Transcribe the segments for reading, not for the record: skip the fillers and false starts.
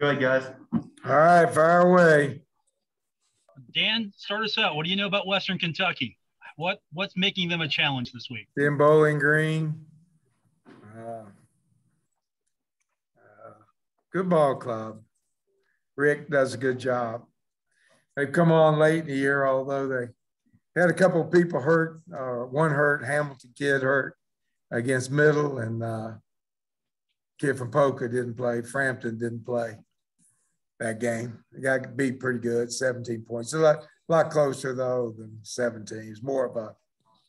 Go ahead, guys. All right, fire away. Dan, start us out. What do you know about Western Kentucky? What's making them a challenge this week? Tim Bowling Green. Good ball club. Rick does a good job. They've come on late in the year, although they had a couple of people hurt. One hurt, Hamilton kid hurt against Middle, and kid from Polka didn't play. Frampton didn't play that game. They got beat pretty good, 17 points. A lot closer, though, than 17. It's more of a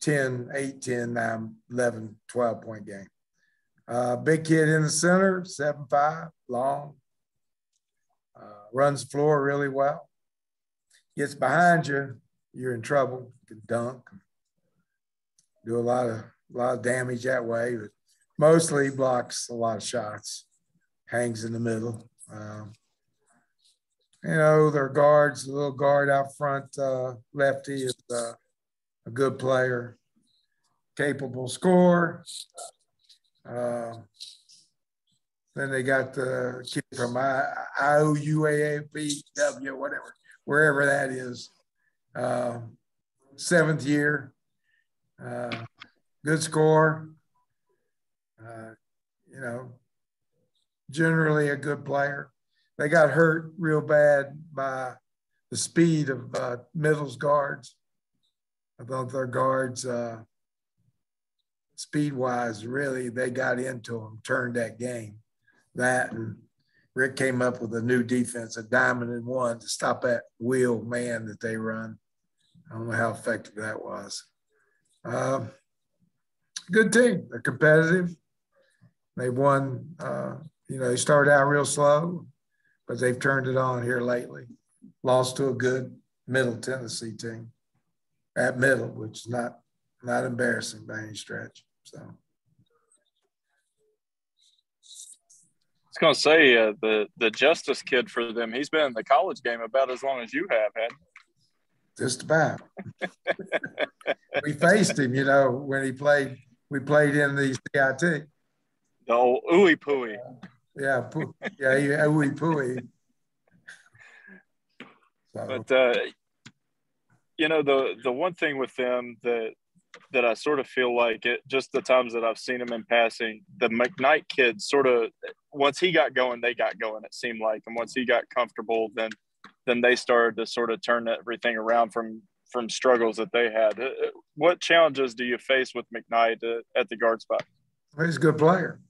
10, 8, 10, 9, 11, 12-point game. Big kid in the center, 7'5", long. Runs the floor really well. Gets behind you, you're in trouble. You can dunk, do a lot of damage that way, but mostly blocks a lot of shots, hangs in the middle. Their guards, the little guard out front, lefty is a good player, capable scorer. Then they got the kid from IOUAAPW, whatever, wherever that is. 7th year, good score. Generally a good player. They got hurt real bad by the speed of Middle's guards. I thought their guards, speed-wise, really, they got into them, turned that game. That, and Rick came up with a new defense, a diamond and one, to stop that wheel man that they run. I don't know how effective that was. Good team. They're competitive. They won, they started out real slow, but they've turned it on here lately. Lost to a good Middle Tennessee team at Middle, which is not embarrassing by any stretch. So. I was going to say, the Justice kid for them, he's been in the college game about as long as you have, hadn't he? Just about. We faced him, when he played. We played in the CIT. The old ooey pooey. Ooey pooey. So. But, the one thing with them that I sort of feel like just the times that I've seen him in passing, the McKnight kid sort of, once he got going, they got going, it seemed like. And once he got comfortable, then they started to sort of turn everything around from struggles that they had. What challenges do you face with McKnight at the guard spot? Well, he's a good player.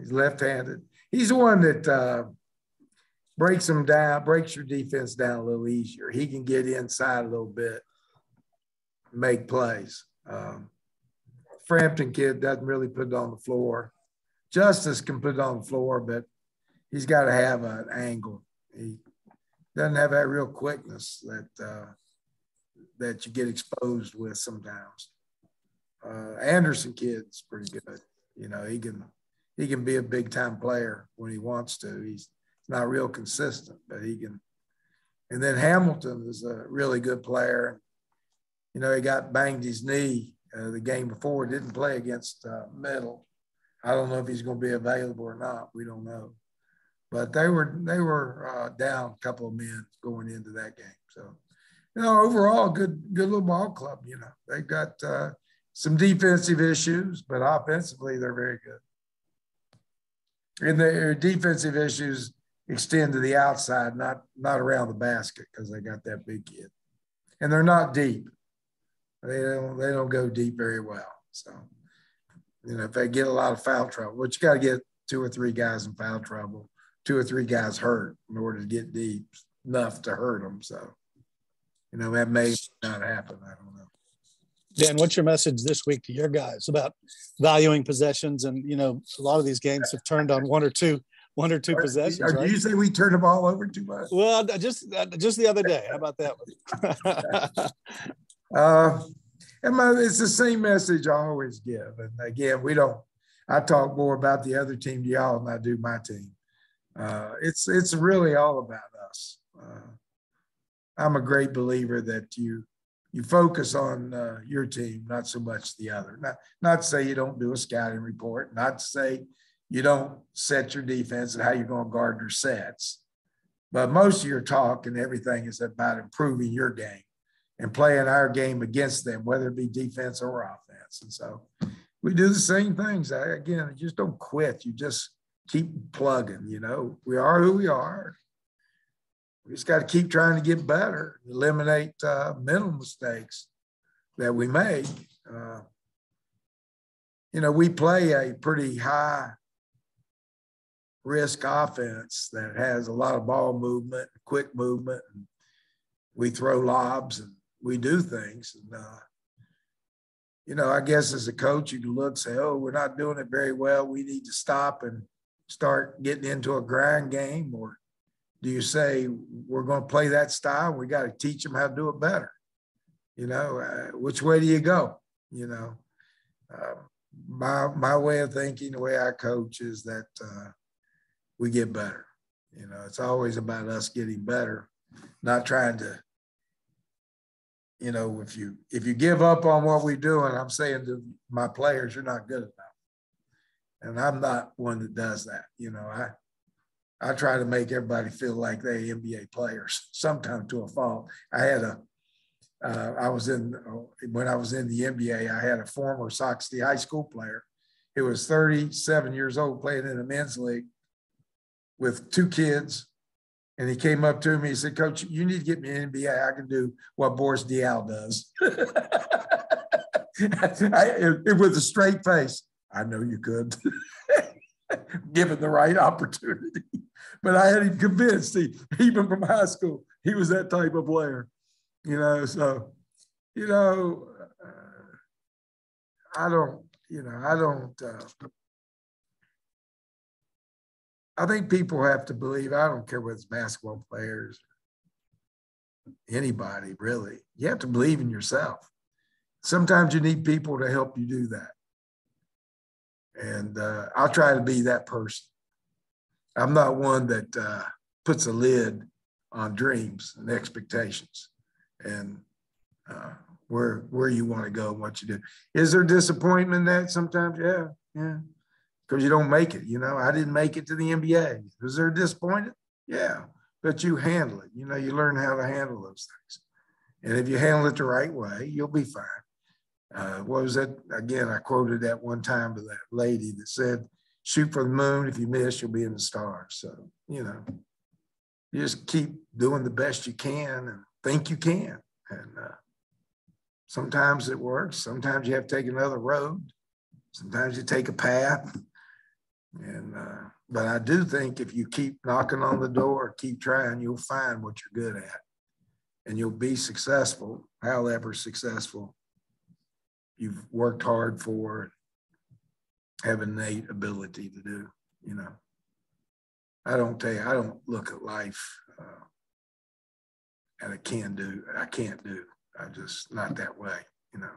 He's left-handed. He's the one that breaks them down, breaks your defense down a little easier. He can get inside a little bit, make plays. Frampton kid doesn't really put it on the floor. Justice can put it on the floor, but he's got to have an angle. He doesn't have that real quickness that you get exposed with sometimes. Anderson kid's pretty good. He can be a big time player when he wants to. He's not real consistent, but he can. And then Hamilton is a really good player. He got banged his knee the game before, didn't play against Middle. I don't know if he's going to be available or not. We don't know. But they were down a couple of men going into that game. So, overall, good little ball club. They've got some defensive issues, but offensively, they're very good. And their defensive issues extend to the outside, not around the basket, because they got that big kid. And they're not deep. They don't go deep very well. So, if they get a lot of foul trouble, but you got to get 2 or 3 guys in foul trouble, 2 or 3 guys hurt in order to get deep enough to hurt them. So, that may not happen. I don't know. Dan, what's your message this week to your guys about valuing possessions? And, a lot of these games have turned on one or two possessions. Right? You say we turn the ball over too much? Well, just the other day. How about that one? It's the same message I always give. And again, I talk more about the other team to y'all than I do my team. It's really all about us. I'm a great believer that you focus on your team, not so much the other. Not to say you don't do a scouting report, not to say you don't set your defense and how you're going to guard your sets. But most of your talk and everything is about improving your game and playing our game against them, whether it be defense or offense. And so we do the same things. Again, you just don't quit. You just keep plugging, you know. We are who we are. We just got to keep trying to get better, eliminate mental mistakes that we make. You know, we play a pretty high risk offense that has a lot of ball movement, quick movement, and we throw lobs and we do things. And, you know, I guess as a coach, you can look and say, oh, we're not doing it very well. We need to stop and start getting into a grind game. Or do you say we're going to play that style? We got to teach them how to do it better. You know, which way do you go? You know, my way of thinking, the way I coach is that we get better. You know, it's always about us getting better, not trying to, you know, if you give up on what we do, and I'm saying to my players, you're not good enough. And I'm not one that does that. You know, I try to make everybody feel like they're NBA players, sometimes to a fault. when I was in the NBA, I had a former Sauk City high school player. He was 37 years old playing in a men's league with 2 kids. And he came up to me, he said, Coach, you need to get me in the NBA. I can do what Boris Diaw does. With a straight face. I know you could, given the right opportunity. But I had him convinced, even from high school, he was that type of player. You know, so, you know, I think people have to believe, I don't care whether it's basketball players, anybody really, you have to believe in yourself. Sometimes you need people to help you do that. And I'll try to be that person. I'm not one that puts a lid on dreams and expectations and where you want to go and what you do. Is there disappointment in that sometimes? Yeah. Because you don't make it. You know, I didn't make it to the NBA. Was there disappointed? Yeah, but you handle it. You know, you learn how to handle those things. And if you handle it the right way, you'll be fine. What was that? Again, I quoted that one time to that lady that said, shoot for the moon. If you miss, you'll be in the stars. So, you know, you just keep doing the best you can and think you can. And sometimes it works. Sometimes you have to take another road. Sometimes you take a path. And but I do think if you keep knocking on the door, keep trying, you'll find what you're good at. And you'll be successful, however successful you've worked hard for, have innate ability to do, you know. I don't look at life and I can't do. I'm just not that way, you know.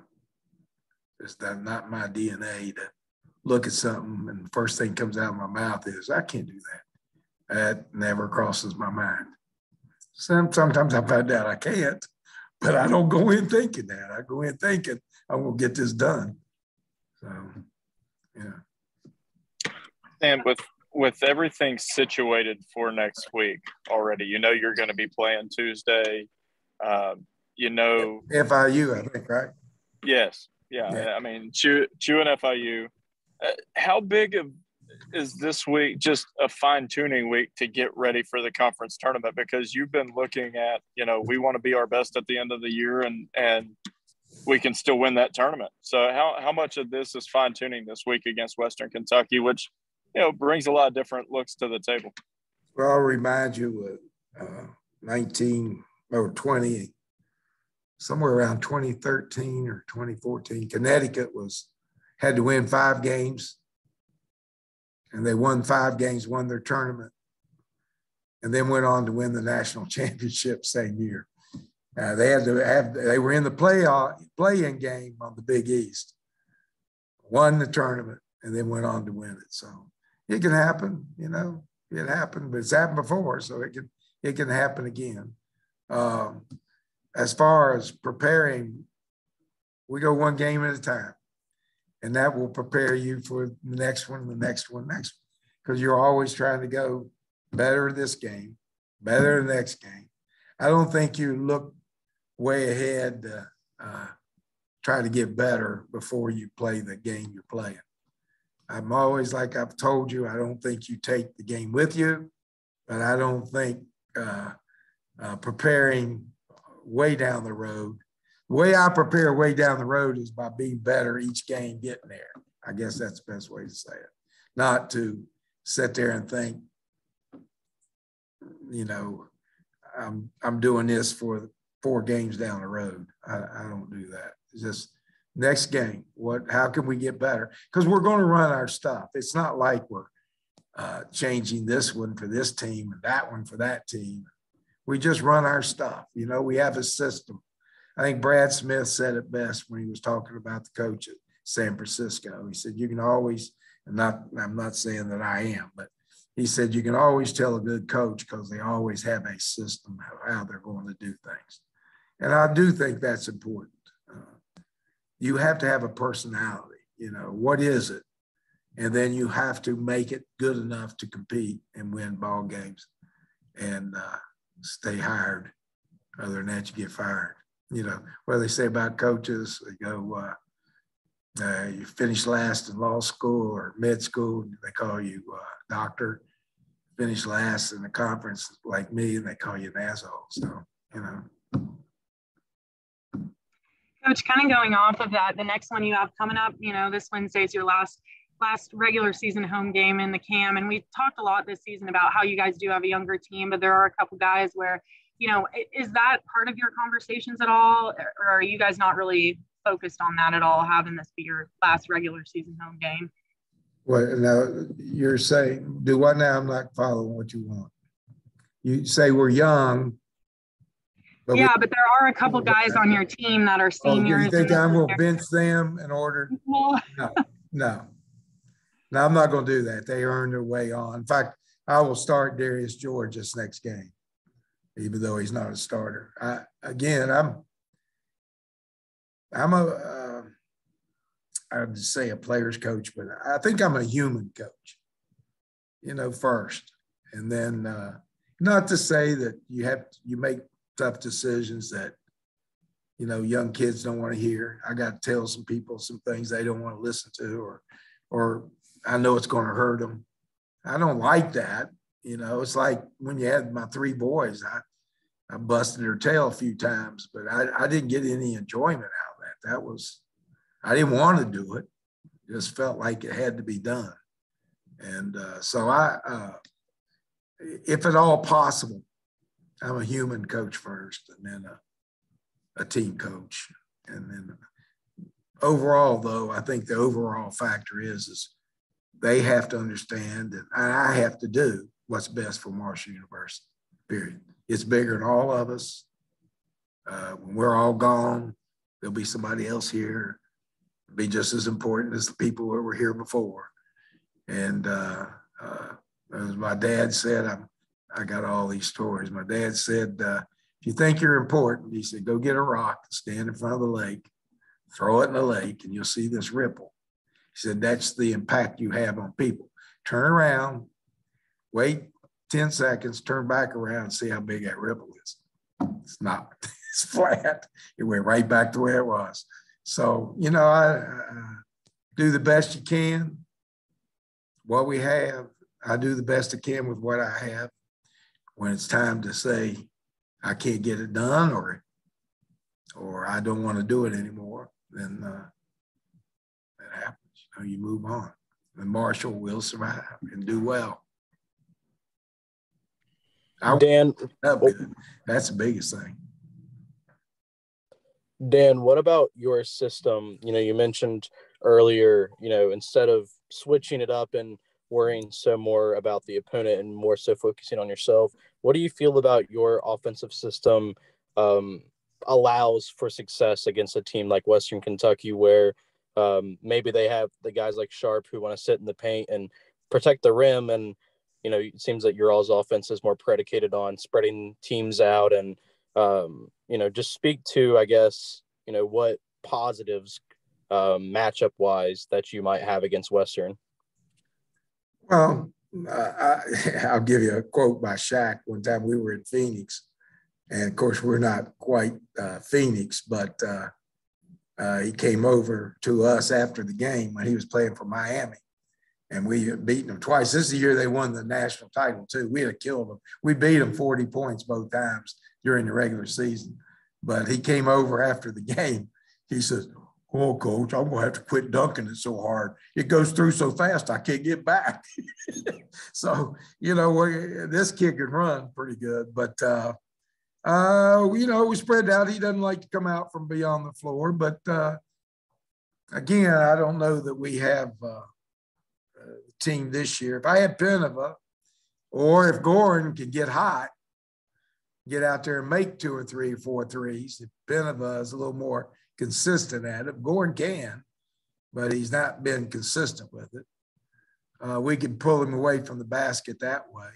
It's not my DNA to look at something and the first thing comes out of my mouth is, I can't do that. That never crosses my mind. Sometimes I find out I can't, but I don't go in thinking that. I go in thinking I'm going to get this done. So, yeah. And with everything situated for next week already, you know you're going to be playing Tuesday. You know FIU, I think, right? Yes. Yeah. I mean, Chew and FIU. How big is this week just a fine-tuning week to get ready for the conference tournament? Because you've been looking at, you know, we want to be our best at the end of the year and we can still win that tournament. So how much of this is fine-tuning this week against Western Kentucky, which, you know, brings a lot of different looks to the table? Well, I'll remind you of 19 or 20, somewhere around 2013 or 2014, Connecticut had to win 5 games, and they won 5 games, won their tournament, and then went on to win the national championship same year. They were in the play-in game on the Big East, won the tournament, and then went on to win it. So it can happen, you know. It happened, but it's happened before, so it can happen again. As far as preparing, we go one game at a time. And that will prepare you for the next one, because you're always trying to go better this game, better the next game. I don't think you look way ahead to try to get better before you play the game you're playing. I'm always, like I've told you, I don't think you take the game with you, but I don't think preparing way down the road. The way I prepare way down the road is by being better each game getting there. I guess that's the best way to say it. Not to sit there and think, you know, I'm doing this for 4 games down the road. I don't do that. It's just next game, how can we get better? Because we're going to run our stuff. It's not like we're changing this one for this team and that one for that team. We just run our stuff. You know, we have a system. I think Brad Smith said it best when he was talking about the coach at San Francisco. He said, you can always, and I'm not saying that I am, but he said, you can always tell a good coach because they always have a system of how they're going to do things. And I do think that's important. You have to have a personality, you know, what is it? And then you have to make it good enough to compete and win ball games and stay hired. Other than that, you get fired. You know, what do they say about coaches? They go, you finish last in law school or med school, they call you doctor. Finish last in the conference like me, and they call you an asshole. So, you know. Coach, kind of going off of that, the next one you have coming up, you know, this Wednesday is your last regular season home game in the CAM. And we talked a lot this season about how you guys do have a younger team, but there are a couple guys where, you know, is that part of your conversations at all? Or are you guys not really focused on that at all, having this be your last regular season home game? Well, now you're saying, do what now? I'm not following what you want. You say we're young. But but there are a couple guys on your team that are seniors. You think I'm going to bench them in order? No, I'm not going to do that. They earned their way on. In fact, I will start Darius George this next game, even though he's not a starter. I would say a player's coach, but I think I'm a human coach, you know, first. And then not to say that you make tough decisions that, you know, young kids don't want to hear. I got to tell some people some things they don't want to listen to, or I know it's going to hurt them. I don't like that. You know, it's like when you had my 3 boys, I busted their tail a few times, but I didn't get any enjoyment out of that. I didn't want to do it. It just felt like it had to be done. And so if at all possible, I'm a human coach first, and then a team coach. And then overall, though, I think the overall factor is they have to understand that I have to do what's best for Marshall University, period. It's bigger than all of us. When we're all gone, there'll be somebody else here. It'll be just as important as the people who were here before. And as my dad said, I got all these stories. My dad said, if you think you're important, he said, go get a rock, stand in front of the lake, throw it in the lake, and you'll see this ripple. He said, that's the impact you have on people. Turn around, wait 10 seconds, turn back around and see how big that ripple is. It's not, it's flat. It went right back to where it was. So, you know, I do the best you can. What we have, I do the best I can with what I have. When it's time to say I can't get it done or I don't want to do it anymore, then that happens. You know, you move on. And Marshall will survive and do well. Dan, that's the biggest thing. Dan, what about your system? You know, you mentioned earlier, you know, instead of switching it up and worrying so more about the opponent and more so focusing on yourself, what do you feel about your offensive system allows for success against a team like Western Kentucky, where maybe they have the guys like Sharp who want to sit in the paint and protect the rim, and you know, it seems that your all's offense is more predicated on spreading teams out, and you know, just speak to, I guess, you know, what positives matchup wise that you might have against Western. Well, I'll give you a quote by Shaq. One time we were in Phoenix, and of course we're not quite Phoenix, but he came over to us after the game when he was playing for Miami, and we had beaten them twice. This is the year they won the national title too. We had killed them. We beat them 40 points both times during the regular season. But he came over after the game. He says, "Oh, Coach, I'm going to have to quit dunking it so hard. It goes through so fast, I can't get back." So, you know, this kid can run pretty good. But, you know, we spread out. He doesn't like to come out from beyond the floor. But, again, I don't know that we have a team this year. If I had Penova, or if Gorin could get hot, get out there and make 2 or 3 or 4 threes, if Penova is a little more consistent at it. Gorin can, but he's not been consistent with it. We can pull him away from the basket that way.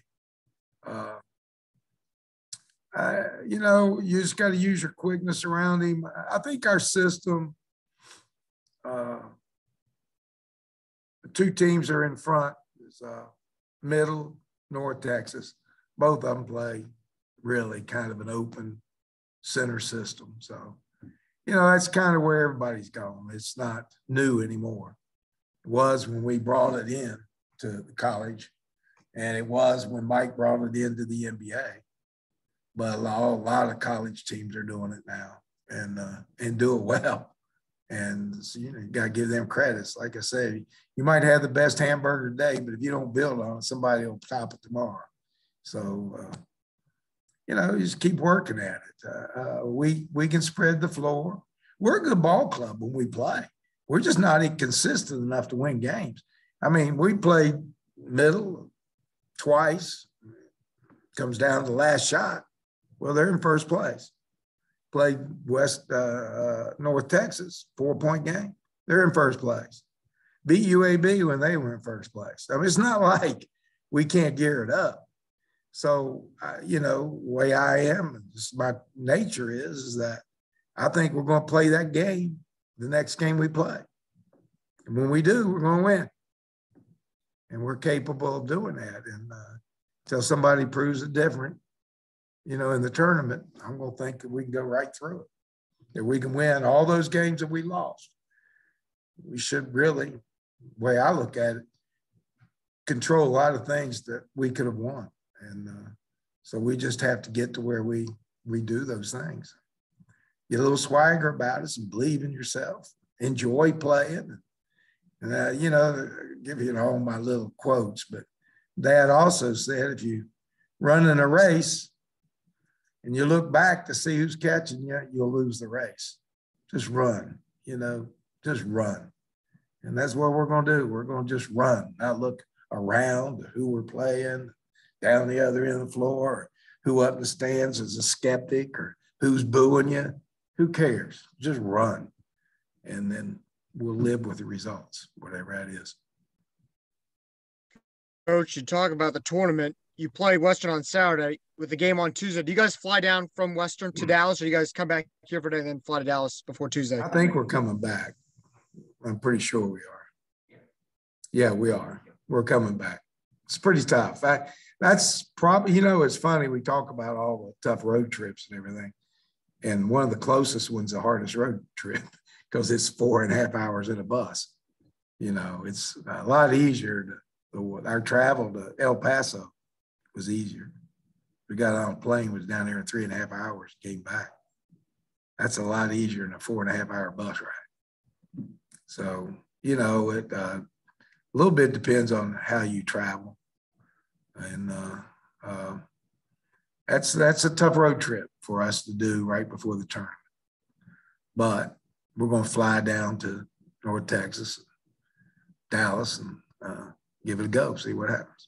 You know, you just got to use your quickness around him. I think our system, the 2 teams are in front. Is Middle, North Texas. Both of them play really kind of an open center system. So, you know, that's kind of where everybody's going. It's not new anymore. It was when we brought it in to the college, and it was when Mike brought it into the NBA. But a lot of college teams are doing it now and do it well. And so, you know, you got to give them credits. Like I said, you might have the best hamburger today, but if you don't build on it, somebody will top it tomorrow. So, you know, you just keep working at it. We can spread the floor. We're a good ball club when we play. We're just not consistent enough to win games. I mean, we played Middle twice. Comes down to the last shot. Well, they're in first place. Played North Texas, 4-point game. They're in first place. Beat UAB when they were in first place. I mean, it's not like we can't gear it up. So, you know, the way I am, just my nature is that I think we're going to play that game the next game we play. And when we do, we're going to win. And we're capable of doing that. And until somebody proves it different, you know, in the tournament, I'm going to think that we can go right through it, that we can win all those games that we lost. We should really, the way I look at it, control a lot of things that we could have won. And so we just have to get to where we do those things. Get a little swagger about us and believe in yourself. Enjoy playing. And, you know, give you all my little quotes, but Dad also said if you run in a race and you look back to see who's catching you, you'll lose the race. Just run, you know, just run. And that's what we're going to do. We're going to just run, not look around who we're playing, down the other end of the floor, or who up in the stands is a skeptic, or who's booing you. Who cares? Just run. And then we'll live with the results, whatever that is. Coach, you talk about the tournament. You play Western on Saturday with the game on Tuesday. Do you guys fly down from Western to Dallas, or do you guys come back here for a day and then fly to Dallas before Tuesday? I think we're coming back. I'm pretty sure we are. Yeah, we are. We're coming back. It's pretty tough. That's probably, you know, it's funny. We talk about all the tough road trips and everything. And one of the closest ones, the hardest road trip, because it's 4.5 hours in a bus. You know, it's a lot easier. Our travel to El Paso was easier. We got on a plane, was down there in 3.5 hours, came back. That's a lot easier than a 4.5 hour bus ride. So, you know, it a little bit depends on how you travel. And that's a tough road trip for us to do right before the tournament. But we're going to fly down to North Texas, Dallas, and give it a go, see what happens.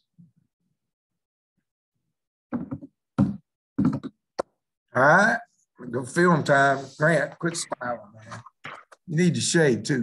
All right, go film time. Grant, quit smiling, man. You need to shave too.